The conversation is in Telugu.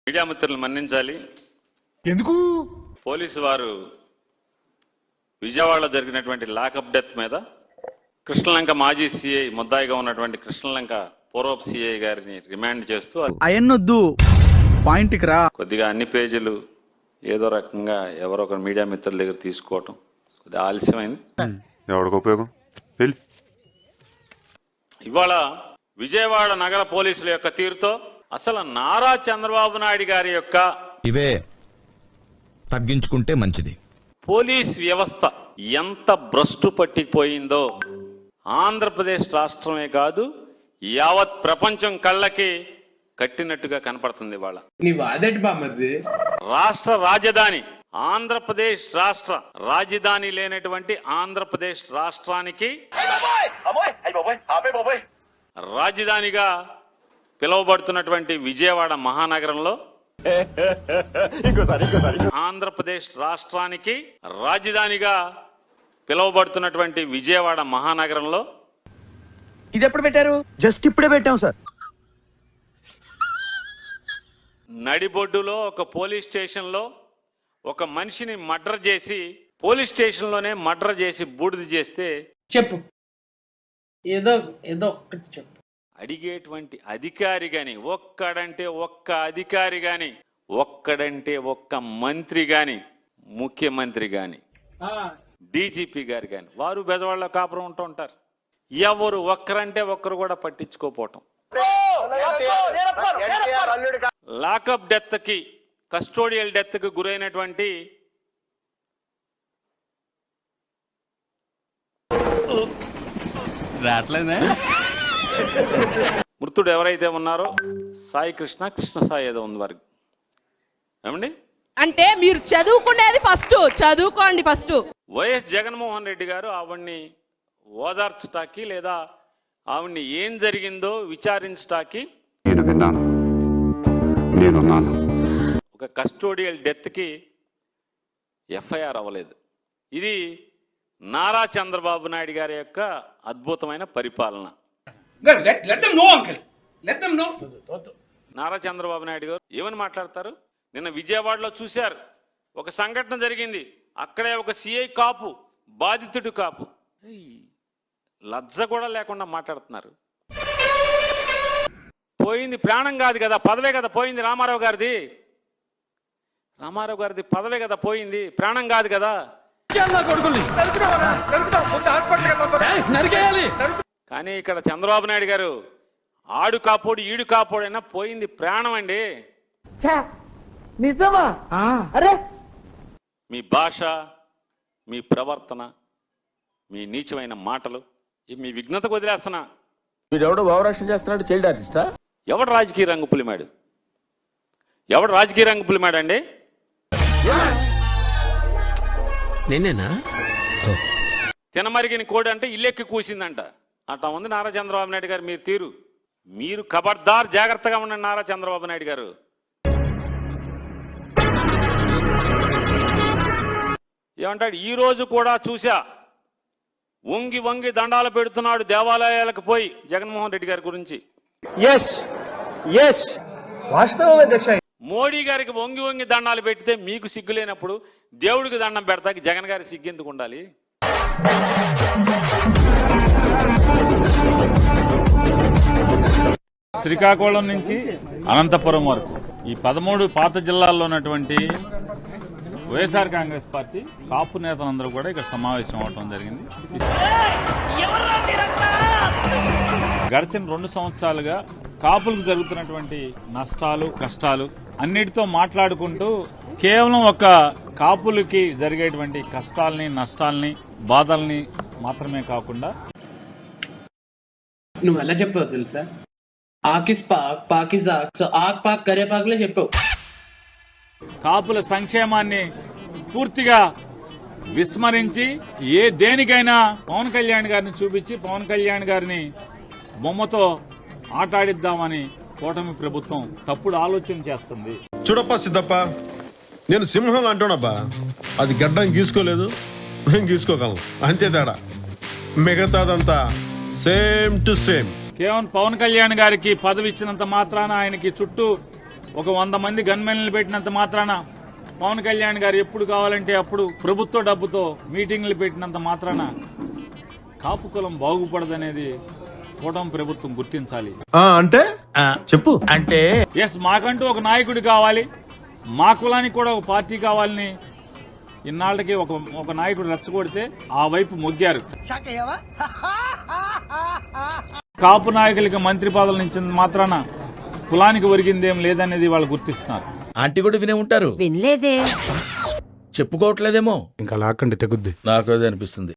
మీడియా మిత్రులు మన్నించాలి. ఎందుకు పోలీసు వారు విజయవాడలో జరిగినటువంటి లాకప్ డెత్ మీద కృష్ణలంక మాజీ సిఐ ముద్దాయిగా ఉన్నటువంటి కృష్ణలంక పూర్వపు సిఐ గారిని రిమాండ్ చేస్తూ అయన్నొద్దు పాయింట్కి రా. కొద్దిగా అన్ని పేజీలు ఏదో రకంగా ఎవరో ఒక మీడియా మిత్రుల దగ్గర తీసుకోవటం కొద్దిగా ఆలస్యమైంది. ఎవరికి ఉపయోగం? ఇవాళ విజయవాడ నగర పోలీసుల యొక్క తీరుతో అసలు నారా చంద్రబాబు నాయుడు గారి యొక్క ఇవే తగ్గించుకుంటే మంచిది. పోలీస్ వ్యవస్థ ఎంత భ్రష్టు పట్టిపోయిందో ఆంధ్రప్రదేశ్ రాష్ట్రమే కాదు యావత్ ప్రపంచం కళ్ళకి కట్టినట్టుగా కనపడుతుంది. వాళ్ళ రాష్ట్ర రాజధాని ఆంధ్రప్రదేశ్ రాష్ట్ర రాజధాని లేనటువంటి ఆంధ్రప్రదేశ్ రాష్ట్రానికి రాజధానిగా పిలువబడుతున్నటువంటి విజయవాడ మహానగరంలో ఆంధ్రప్రదేశ్ రాష్ట్రానికి రాజధానిగా పిలువబడుతున్నటువంటి విజయవాడ మహానగరంలో ఇది ఎప్పుడు పెట్టారు? జస్ట్ ఇప్పుడే పెట్టాం సార్. నడిబొడ్డులో ఒక పోలీస్ స్టేషన్లో ఒక మనిషిని మర్డర్ చేసి పోలీస్ స్టేషన్లోనే మర్డర్ చేసి బూడిద చేస్తే చెప్పు, ఏదో ఏదో ఒక్కటి చెప్పు. అడిగేటువంటి అధికారి గాని ఒక్కడంటే ఒక్క అధికారి గాని ఒక్కడంటే ఒక్క మంత్రి గాని ముఖ్యమంత్రి గాని డీజీపీ గారు గాని వారు బెజవాడలో కాపురం ఉంటూ ఉంటారు. ఎవరు ఒక్కరంటే ఒక్కరు కూడా పట్టించుకోపోవటం. లాకప్ డెత్ కి కస్టోడియల్ డెత్ కి గురైనటువంటి మృతుడు ఎవరైతే ఉన్నారో సాయి కృష్ణ సాయి ఏదో ఉంది వారికి ఏమండి. అంటే మీరు చదువుకునేది ఫస్ట్ చదువుకోండి. ఫస్ట్ వైఎస్ జగన్మోహన్ రెడ్డి గారు ఆవిడ్ని ఓదార్చటానికి లేదా ఆవిడ్ని ఏం జరిగిందో విచారించటానికి నేను విన్నాను, నేనున్నాను. ఒక కస్టోడియల్ డెత్కి ఎఫ్ఐఆర్ అవ్వలేదు. ఇది నారా చంద్రబాబు నాయుడు గారి యొక్క అద్భుతమైన పరిపాలన. నారా చంద్రబాబు నాయుడు గారు ఏమని మాట్లాడతారు? నిన్న విజయవాడలో చూశారు, ఒక సంఘటన జరిగింది, అక్కడే ఒక సిఐ కాపు బాధితుడు కాపు. లజ్జ కూడా లేకుండా మాట్లాడుతున్నారు. పోయింది ప్రాణం కాదు కదా, పదవే కదా పోయింది. రామారావు గారిది పదవే కదా పోయింది, ప్రాణం కాదు కదా. కానీ ఇక్కడ చంద్రబాబు నాయుడు గారు ఆడు కాపోడు ఈడు కాపోడైనా పోయింది ప్రాణం అండి. మీ భాష, మీ ప్రవర్తన, మీ నీచమైన మాటలు, మీ విఘ్నతకు వదిలేస్తున్నా. వీడెవడో భావరక్షణ చేస్తున్నాడు, చైల్డ్ ఆర్టిస్టా? ఎవడు రాజకీయ రంగు పులిమాడు? అండి? నేనేనా? తినమరిగిన కోడి అంటే ఇల్లెక్కి కూసిందంట. అట్లా ఉంది నారా చంద్రబాబు నాయుడు గారు మీరు తీరు. మీరు ఖబర్దార్ జాగ్రత్తగా ఉండండి నారా చంద్రబాబు నాయుడు గారు. ఏమంటాడు? ఈ రోజు కూడా చూసా, వంగి వంగి దండాలు పెడుతున్నాడు దేవాలయాలకు పోయి జగన్మోహన్ రెడ్డి గారి గురించి. మోడీ గారికి వంగి వంగి దండాలు పెట్టితే మీకు సిగ్గు లేనప్పుడు దేవుడికి దండం పెడతాకి జగన్ గారి సిగ్గు ఎందుకు ఉండాలి? శ్రీకాకుళం నుంచి అనంతపురం వరకు ఈ 13 పాత జిల్లాల్లో ఉన్నటువంటి వైఎస్ఆర్ కాంగ్రెస్ పార్టీ కాపు నేతలందరూ కూడా ఇక్కడ సమావేశం అవడం జరిగింది. గడిచిన 2 సంవత్సరాలుగా కాపులకు జరుగుతున్నటువంటి నష్టాలు కష్టాలు అన్నిటితో మాట్లాడుకుంటూ కేవలం ఒక కాపులకి జరిగేటువంటి కష్టాలని నష్టాలని బాధల్ని మాత్రమే కాకుండా నువ్వు ఎలా చెప్పావు తెలుసా? ఆకిస్ పాక్ పాకిస్ ఆక్, సో ఆక్ పాక్ కరేపాకులే చెప్పావు. కాపుల సంక్షేమాన్ని పూర్తిగా విస్మరించి దేనికైనా పవన్ కళ్యాణ్ గారిని చూపించి పవన్ కళ్యాణ్ గారిని బొమ్మతో ఆటాడిద్దామని కూటమి ప్రభుత్వం తప్పుడు ఆలోచన చేస్తుంది. చూడప్ప సిద్ధప్ప, నేను సింహం అంటున్నాబ్బా, అది గడ్డం గీసుకోలేదు, మేము గీసుకోగలం, అంతే తేడా. మిగతాదంతా సేమ్ టు సేమ్. కేవలం పవన్ కళ్యాణ్ గారికి పదవి ఇచ్చినంత మాత్రాన ఆయనకి చుట్టూ ఒక 100 మంది గన్మెన్లు పెట్టినంత మాత్రాన, పవన్ కళ్యాణ్ గారు ఎప్పుడు కావాలంటే అప్పుడు ప్రభుత్వ డబ్బుతో మీటింగ్లు పెట్టినంత మాత్రాన కాపు కులం బాగుపడదనేది కూటమి ప్రభుత్వం గుర్తించాలి. అంటే చెప్పు. అంటే ఎస్, మాకంటూ ఒక నాయకుడు కావాలి, మా కులానికి కూడా ఒక పార్టీ కావాలని ఇన్నాళ్ళకి ఒక నాయకుడు రెచ్చగొడితే ఆ వైపు మొగ్గారు. కాపు నాయకులకి మంత్రి పదవులు ఇచ్చిన మాత్రాన కులానికి ఒరిగిందేం లేదనేది వాళ్ళు గుర్తిస్తున్నారు. ఆంటీ కూడా వినే ఉంటారు. వినలేదే. చెప్పుకోవట్లేదేమో. ఇంకా లాక్కండి తెగుద్ది. నాకు అదే అనిపిస్తుంది.